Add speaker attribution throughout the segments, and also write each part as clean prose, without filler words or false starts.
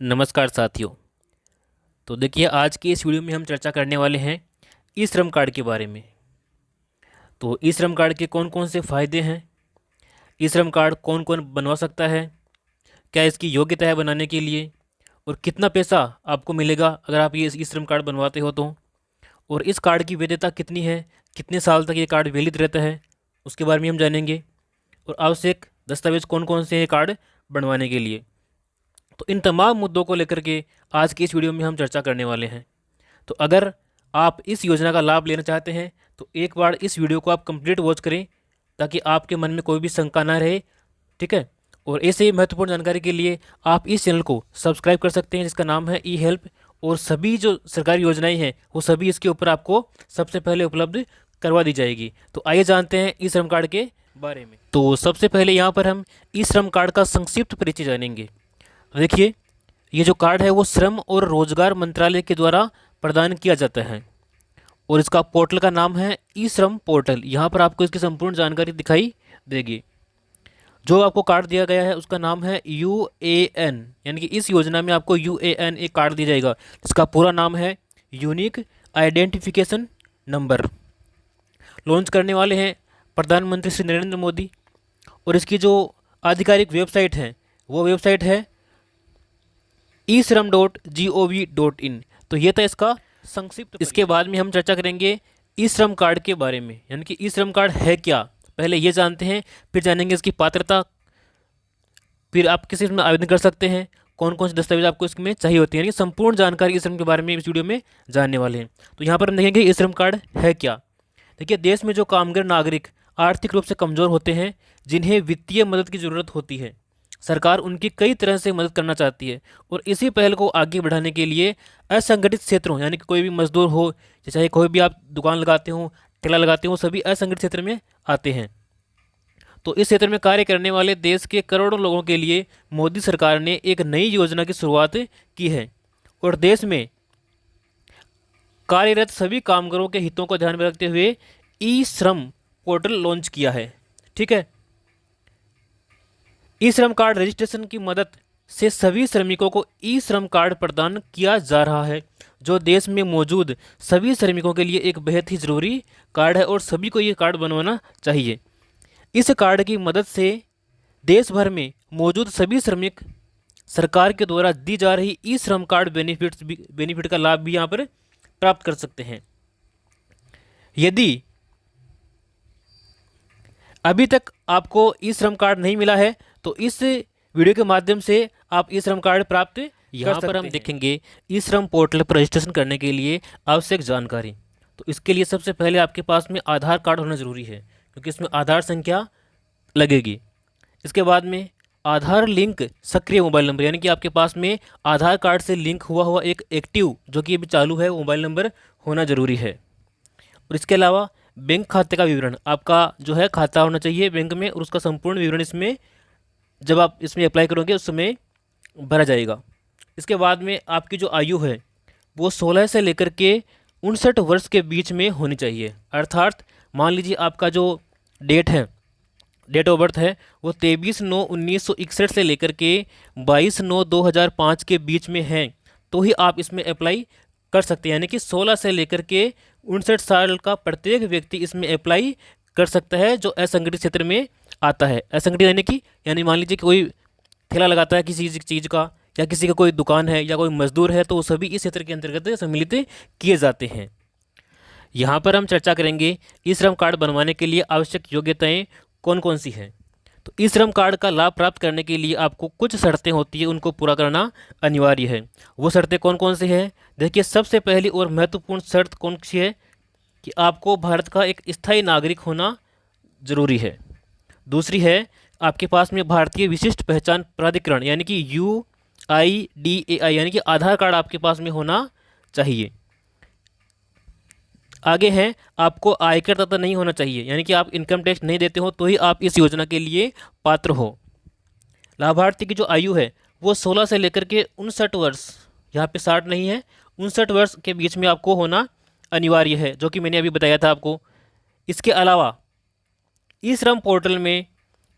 Speaker 1: नमस्कार साथियों। तो देखिए, आज की इस वीडियो में हम चर्चा करने वाले हैं ई श्रम कार्ड के बारे में। तो ई श्रम कार्ड के कौन कौन से फ़ायदे हैं, ई श्रम कार्ड कौन कौन बनवा सकता है, क्या इसकी योग्यता है बनाने के लिए, और कितना पैसा आपको मिलेगा अगर आप ये ई श्रम कार्ड बनवाते हो तो, और इस कार्ड की वैधता कितनी है, कितने साल तक ये कार्ड वैलिड रहता है, उसके बारे में हम जानेंगे। और आवश्यक दस्तावेज कौन कौन से हैं कार्ड बनवाने के लिए। तो इन तमाम मुद्दों को लेकर के आज की इस वीडियो में हम चर्चा करने वाले हैं। तो अगर आप इस योजना का लाभ लेना चाहते हैं तो एक बार इस वीडियो को आप कंप्लीट वॉच करें ताकि आपके मन में कोई भी शंका ना रहे, ठीक है। और ऐसे ही महत्वपूर्ण जानकारी के लिए आप इस चैनल को सब्सक्राइब कर सकते हैं जिसका नाम है ई हेल्प, और सभी जो सरकारी योजनाएं हैं वो सभी इसके ऊपर आपको सबसे पहले उपलब्ध करवा दी जाएगी। तो आइए जानते हैं ई श्रम कार्ड के बारे में। तो सबसे पहले यहाँ पर हम ई श्रम कार्ड का संक्षिप्त परिचय जानेंगे। देखिए, ये जो कार्ड है वो श्रम और रोजगार मंत्रालय के द्वारा प्रदान किया जाता है और इसका पोर्टल का नाम है ई श्रम पोर्टल। यहाँ पर आपको इसकी संपूर्ण जानकारी दिखाई देगी। जो आपको कार्ड दिया गया है उसका नाम है UAN, यानी कि इस योजना में आपको UAN एक कार्ड दिया जाएगा जिसका पूरा नाम है यूनिक आइडेंटिफिकेशन नंबर। लॉन्च करने वाले हैं प्रधानमंत्री श्री नरेंद्र मोदी, और इसकी जो आधिकारिक वेबसाइट है वो वेबसाइट है eShram.gov.in। तो ये था इसका संक्षिप्त। इसके बाद में हम चर्चा करेंगे ई श्रम कार्ड के बारे में, यानी कि ई श्रम कार्ड है क्या, पहले ये जानते हैं, फिर जानेंगे इसकी पात्रता, फिर आप किस इसमें आवेदन कर सकते हैं, कौन कौन से दस्तावेज आपको इसमें चाहिए होती है, यानी कि संपूर्ण जानकारी ई श्रम के बारे में इस वीडियो में जानने वाले हैं। तो यहाँ पर हम देखेंगे ई श्रम कार्ड है क्या। देखिए, देश में जो कामगार नागरिक आर्थिक रूप से कमज़ोर होते हैं, जिन्हें वित्तीय मदद की ज़रूरत होती है, सरकार उनकी कई तरह से मदद करना चाहती है। और इसी पहल को आगे बढ़ाने के लिए असंगठित क्षेत्रों, यानी कि कोई भी मजदूर हो, चाहे कोई भी आप दुकान लगाते हो, ठेला लगाते हो, सभी असंगठित क्षेत्र में आते हैं। तो इस क्षेत्र में कार्य करने वाले देश के करोड़ों लोगों के लिए मोदी सरकार ने एक नई योजना की शुरुआत की है और देश में कार्यरत सभी कामगारों के हितों को ध्यान में रखते हुए ई श्रम पोर्टल लॉन्च किया है, ठीक है। ई श्रम कार्ड रजिस्ट्रेशन की मदद से सभी श्रमिकों को ई श्रम कार्ड प्रदान किया जा रहा है, जो देश में मौजूद सभी श्रमिकों के लिए एक बेहद ही ज़रूरी कार्ड है और सभी को ये कार्ड बनवाना चाहिए। इस कार्ड की मदद से देश भर में मौजूद सभी श्रमिक सरकार के द्वारा दी जा रही ई श्रम कार्ड बेनिफिट का लाभ भी यहाँ पर प्राप्त कर सकते हैं। यदि अभी तक आपको ई श्रम कार्ड नहीं मिला है तो इस वीडियो के माध्यम से आप ई श्रम कार्ड प्राप्त यहाँ पर हम देखेंगे ई श्रम पोर्टल पर रजिस्ट्रेशन करने के लिए आवश्यक जानकारी। तो इसके लिए सबसे पहले आपके पास में आधार कार्ड होना ज़रूरी है क्योंकि इसमें आधार संख्या लगेगी। इसके बाद में आधार लिंक सक्रिय मोबाइल नंबर, यानी कि आपके पास में आधार कार्ड से लिंक हुआ एक एक्टिव जो कि अभी चालू है मोबाइल नंबर होना ज़रूरी है। और इसके अलावा बैंक खाते का विवरण, आपका जो है खाता होना चाहिए बैंक में, और उसका संपूर्ण विवरण इसमें जब आप इसमें अप्लाई करोगे उस समय भरा जाएगा। इसके बाद में आपकी जो आयु है वो 16 से लेकर के 59 वर्ष के बीच में होनी चाहिए। अर्थात मान लीजिए आपका जो डेट ऑफ बर्थ है वो 23/9/1961 से लेकर के 22/9/2005 के बीच में है, तो ही आप इसमें अप्लाई कर सकते हैं। यानी कि 16 से लेकर के 59 साल का प्रत्येक व्यक्ति इसमें अप्लाई कर सकता है जो असंगठित क्षेत्र में आता है। असंगठित यानी मान लीजिए कि कोई ठेला लगाता है किसी चीज़ का, या किसी का कोई दुकान है, या कोई मजदूर है, तो वो सभी इस क्षेत्र के अंतर्गत सम्मिलित किए जाते हैं। यहाँ पर हम चर्चा करेंगे ई श्रम कार्ड बनवाने के लिए आवश्यक योग्यताएं कौन कौन सी हैं। तो ई श्रम कार्ड का लाभ प्राप्त करने के लिए आपको कुछ शर्तें होती है, उनको पूरा करना अनिवार्य है। वो शर्तें कौन कौन सी हैं? देखिए, सबसे पहली और महत्वपूर्ण शर्त कौन सी है कि आपको भारत का एक स्थायी नागरिक होना जरूरी है। दूसरी है आपके पास में भारतीय विशिष्ट पहचान प्राधिकरण यानी कि UIDAI यानी कि आधार कार्ड आपके पास में होना चाहिए। आगे है आपको आयकरदाता नहीं होना चाहिए, यानी कि आप इनकम टैक्स नहीं देते हो तो ही आप इस योजना के लिए पात्र हो। लाभार्थी की जो आयु है वो 16 से लेकर के 59 वर्ष, यहाँ पे 60 नहीं है, 59 वर्ष के बीच में आपको होना अनिवार्य है, जो कि मैंने अभी बताया था आपको। इसके अलावा ई श्रम पोर्टल में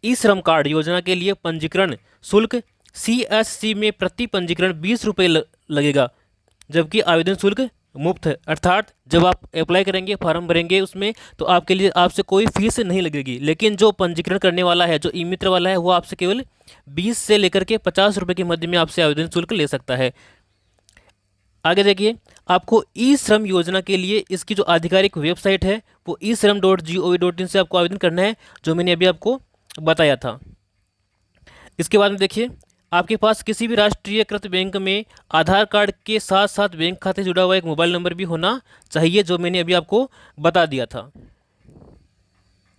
Speaker 1: ई श्रम कार्ड योजना के लिए पंजीकरण शुल्क CSC में प्रति पंजीकरण 20 रुपये लगेगा, जबकि आवेदन शुल्क मुफ्त है। अर्थात जब आप अप्लाई करेंगे, फॉर्म भरेंगे उसमें, तो आपके लिए आपसे कोई फीस नहीं लगेगी। लेकिन जो पंजीकरण करने वाला है, जो ई मित्र वाला है, वो आपसे केवल 20 से लेकर के 50 रुपये के मध्य में आपसे आवेदन शुल्क ले सकता है। आगे देखिए, आपको ई श्रम योजना के लिए इसकी जो आधिकारिक वेबसाइट है वो e-shram.gov.in से आपको आवेदन करना है, जो मैंने अभी आपको बताया था। इसके बाद में देखिए, आपके पास किसी भी राष्ट्रीयकृत बैंक में आधार कार्ड के साथ साथ बैंक खाते से जुड़ा हुआ एक मोबाइल नंबर भी होना चाहिए, जो मैंने अभी आपको बता दिया था।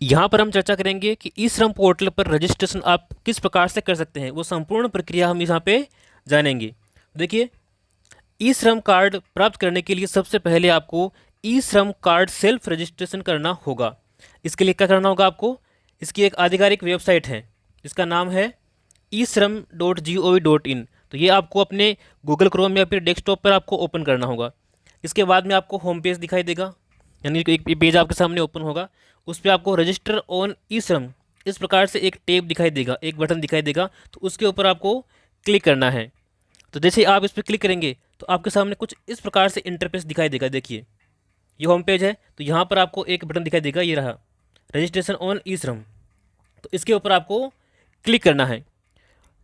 Speaker 1: यहाँ पर हम चर्चा करेंगे कि ई श्रम पोर्टल पर रजिस्ट्रेशन आप किस प्रकार से कर सकते हैं, वो संपूर्ण प्रक्रिया हम यहाँ पे जानेंगे। देखिए, ई श्रम कार्ड प्राप्त करने के लिए सबसे पहले आपको ई श्रम कार्ड सेल्फ रजिस्ट्रेशन करना होगा। इसके लिए क्या करना होगा आपको, इसकी एक आधिकारिक वेबसाइट है, इसका नाम है e-shram.gov.in। तो ये आपको अपने गूगल क्रोम या फिर डेस्कटॉप पर आपको ओपन करना होगा। इसके बाद में आपको होम पेज दिखाई देगा, यानी एक पेज आपके सामने ओपन होगा, उस पर आपको रजिस्टर ऑन ई श्रम इस प्रकार से एक टैब दिखाई देगा, एक बटन दिखाई देगा, तो उसके ऊपर आपको क्लिक करना है। तो जैसे आप इस पर क्लिक करेंगे तो आपके सामने कुछ इस प्रकार से इंटरफेस दिखाई देगा। देखिए, ये होम पेज है, तो यहाँ पर आपको एक बटन दिखाई देगा, ये रहा रजिस्ट्रेशन ऑन ई श्रम। तो इसके ऊपर आपको क्लिक करना है।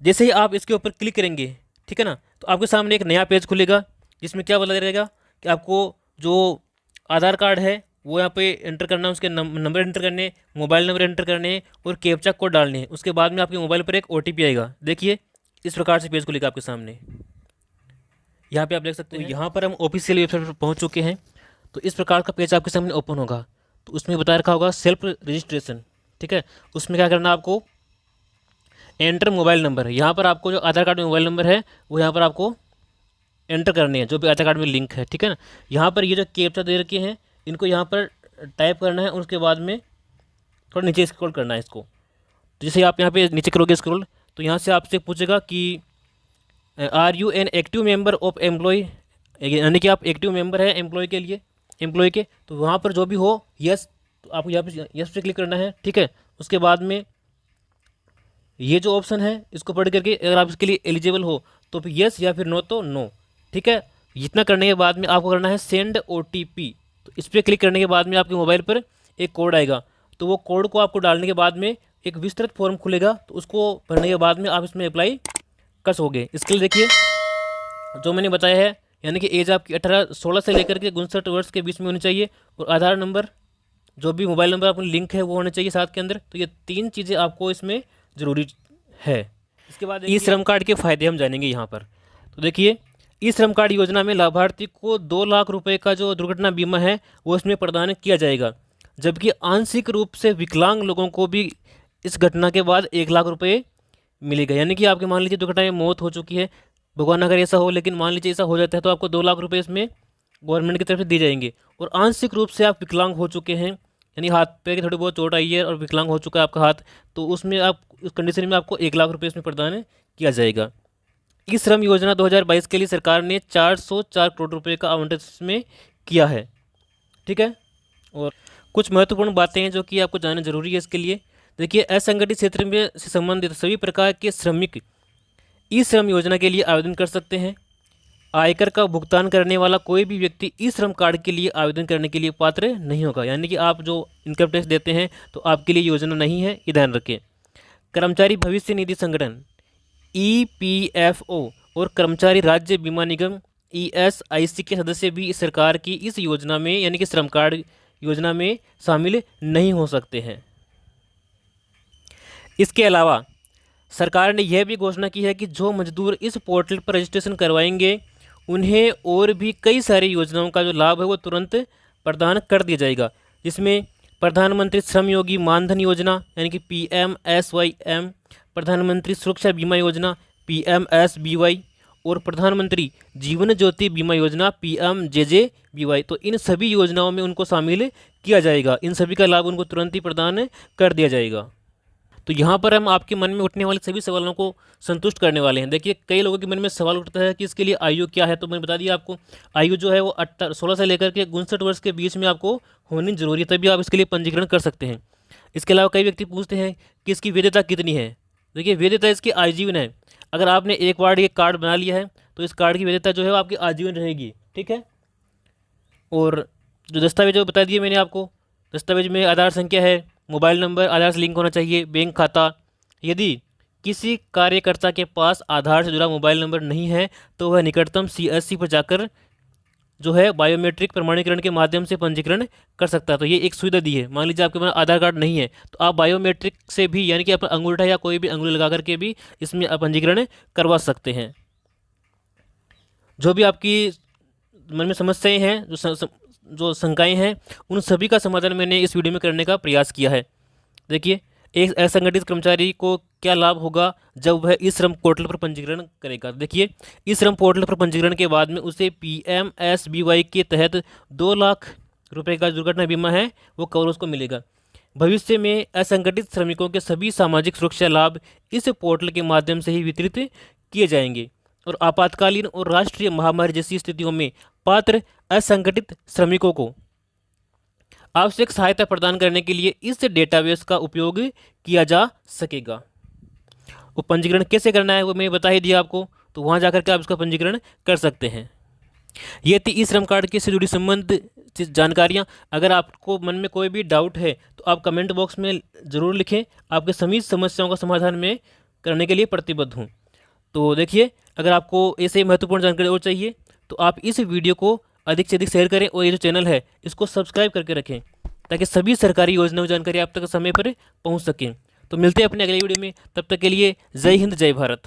Speaker 1: जैसे ही आप इसके ऊपर क्लिक करेंगे, ठीक है ना, तो आपके सामने एक नया पेज खुलेगा, जिसमें क्या बोला रहेगा कि आपको जो आधार कार्ड है वो यहाँ पे एंटर करना है, उसके नंबर एंटर करने, मोबाइल नंबर एंटर करने और कैप्चा कोड डालने हैं। उसके बाद में आपके मोबाइल पर एक OTP आएगा। देखिए, इस प्रकार से पेज खुलेगा आपके सामने, यहाँ पे आप देख सकते हैं। यहाँ पर हम ऑफिशियल वेबसाइट पर पहुँच चुके हैं। तो इस प्रकार का पेज आपके सामने ओपन होगा, तो उसमें बता रखा होगा सेल्फ रजिस्ट्रेशन, ठीक है। उसमें क्या करना है आपको, एंटर मोबाइल नंबर, यहाँ पर आपको जो आधार कार्ड में मोबाइल नंबर है वो यहाँ पर आपको एंटर करने हैं, जो भी आधार कार्ड में लिंक है, ठीक है ना। यहाँ पर ये जो कैप्चा दे रखे हैं इनको यहाँ पर टाइप करना है, और उसके बाद में थोड़ा नीचे स्क्रॉल करना है इसको। तो जैसे आप यहाँ पे नीचे करोगे स्क्रॉल, तो यहाँ से आपसे पूछेगा कि are you an active member of employ, यानी कि आप एक्टिव मेंबर है एम्प्लॉय के लिए, एम्प्लॉय के। तो वहाँ पर जो भी हो यस, तो आपको यहाँ पे यस पे क्लिक करना है, ठीक है। उसके बाद में ये जो ऑप्शन है इसको पढ़ करके अगर आप इसके लिए एलिजिबल हो तो फिर यस, या फिर नो तो नो, ठीक है। इतना करने के बाद में आपको करना है सेंड OTP। तो इस पर क्लिक करने के बाद में आपके मोबाइल पर एक कोड आएगा, तो वो कोड को आपको डालने के बाद में एक विस्तृत फॉर्म खुलेगा, तो उसको भरने के बाद में आप इसमें अप्लाई कर सकोगे। इसके लिए देखिए, जो मैंने बताया है, यानी कि एज आपकी 16 से लेकर के 59 वर्ष के बीच में होनी चाहिए, और आधार नंबर, जो भी मोबाइल नंबर आपका लिंक है वो होना चाहिए साथ के अंदर। तो ये 3 चीज़ें आपको इसमें ज़रूरी है। इसके बाद ई श्रम कार्ड के फ़ायदे हम जानेंगे यहाँ पर। तो देखिए, ई श्रम कार्ड योजना में लाभार्थी को 2 लाख रुपए का जो दुर्घटना बीमा है वो इसमें प्रदान किया जाएगा, जबकि आंशिक रूप से विकलांग लोगों को भी इस घटना के बाद 1 लाख रुपये मिलेगा। यानी कि आपके मान लीजिए दुर्घटना में मौत हो चुकी है, भगवान अगर ऐसा हो, लेकिन मान लीजिए ऐसा हो जाता है, तो आपको 2 लाख रुपये इसमें गवर्नमेंट की तरफ से दिए जाएंगे। और आंशिक रूप से आप विकलांग हो चुके हैं, यानी हाथ पैर की थोड़ी बहुत चोट आई है और विकलांग हो चुका है आपका हाथ, तो उसमें आप उस कंडीशन में आपको 1 लाख रुपये इसमें प्रदान किया जाएगा। ई श्रम योजना 2022 के लिए सरकार ने 404 करोड़ रुपये का आवंटन इसमें किया है, ठीक है। और कुछ महत्वपूर्ण बातें हैं जो कि आपको जानना जरूरी है इसके लिए। देखिए, असंगठित क्षेत्र में से संबंधित सभी प्रकार के श्रमिक ई श्रम योजना के लिए आवेदन कर सकते हैं। आयकर का भुगतान करने वाला कोई भी व्यक्ति ई श्रम कार्ड के लिए आवेदन करने के लिए पात्र नहीं होगा, यानी कि आप जो इनकम टैक्स देते हैं तो आपके लिए योजना नहीं है, ये ध्यान रखें। कर्मचारी भविष्य निधि संगठन EPFO और कर्मचारी राज्य बीमा निगम ESIC के सदस्य भी सरकार की इस योजना में, यानी कि श्रम कार्ड योजना में शामिल नहीं हो सकते हैं। इसके अलावा सरकार ने यह भी घोषणा की है कि जो मजदूर इस पोर्टल पर रजिस्ट्रेशन करवाएंगे उन्हें और भी कई सारी योजनाओं का जो लाभ है वो तुरंत प्रदान कर दिया जाएगा, जिसमें प्रधानमंत्री श्रम योगी मानधन योजना यानी कि PMSYM, प्रधानमंत्री सुरक्षा बीमा योजना PMSBY और प्रधानमंत्री जीवन ज्योति बीमा योजना PMJJBY। तो इन सभी योजनाओं में उनको शामिल किया जाएगा, इन सभी का लाभ उनको तुरंत ही प्रदान कर दिया जाएगा। तो यहाँ पर हम आपके मन में उठने वाले सभी सवालों को संतुष्ट करने वाले हैं। देखिए, कई लोगों के मन में सवाल उठता है कि इसके लिए आयु क्या है, तो मैंने बता दिया आपको, आयु जो है वो 16 से लेकर के 59 वर्ष के बीच में आपको होनी जरूरी है, तभी आप इसके लिए पंजीकरण कर सकते हैं। इसके अलावा कई व्यक्ति पूछते हैं कि इसकी वैधता कितनी है। देखिए, वैधता इसकी आजीवन है। अगर आपने एक बार ये कार्ड बना लिया है तो इस कार्ड की वैधता जो है वो आपकी आजीवन रहेगी, ठीक है। और जो दस्तावेज जो बता दिए मैंने आपको, दस्तावेज में आधार संख्या है, मोबाइल नंबर आधार से लिंक होना चाहिए, बैंक खाता। यदि किसी कार्यकर्ता के पास आधार से जुड़ा मोबाइल नंबर नहीं है तो वह निकटतम CSC पर जाकर जो है बायोमेट्रिक प्रमाणीकरण के माध्यम से पंजीकरण कर सकता है। तो ये एक सुविधा दी है। मान लीजिए आपके पास आधार कार्ड नहीं है तो आप बायोमेट्रिक से भी, यानी कि अपना अंगूठा या कोई भी अंगुली लगा करके भी इसमें पंजीकरण करवा सकते हैं। जो भी आपकी मन में समस्याएं हैं, जो शंकाएं हैं, उन सभी का समाधान मैंने इस वीडियो में करने का प्रयास किया है। देखिए, एक असंगठित कर्मचारी को क्या लाभ होगा जब वह ई श्रम पोर्टल पर पंजीकरण करेगा। देखिए, ई श्रम पोर्टल पर पंजीकरण के बाद में उसे PMSBY के तहत 2 लाख रुपए का दुर्घटना बीमा है वो कवर उसको मिलेगा। भविष्य में असंगठित श्रमिकों के सभी सामाजिक सुरक्षा लाभ इस पोर्टल के माध्यम से ही वितरित किए जाएंगे और आपातकालीन और राष्ट्रीय महामारी जैसी स्थितियों में पात्र असंगठित श्रमिकों को आवश्यक सहायता प्रदान करने के लिए इस डेटाबेस का उपयोग किया जा सकेगा। वो पंजीकरण कैसे करना है वो मैं बता ही दिया आपको, तो वहाँ जाकर के आप इसका पंजीकरण कर सकते हैं। ये थी ई श्रम कार्ड के से जुड़ी संबंधित जानकारियाँ। अगर आपको मन में कोई भी डाउट है तो आप कमेंट बॉक्स में ज़रूर लिखें, आपके सभी समस्याओं का समाधान मैं करने के लिए प्रतिबद्ध हूँ। तो देखिए, अगर आपको ऐसे महत्वपूर्ण जानकारी और चाहिए तो आप इस वीडियो को अधिक से अधिक शेयर करें और ये जो चैनल है इसको सब्सक्राइब करके रखें ताकि सभी सरकारी योजनाओं जानकारी आप तक समय पर पहुंच सकें। तो मिलते हैं अपने अगले वीडियो में, तब तक के लिए जय हिंद जय भारत।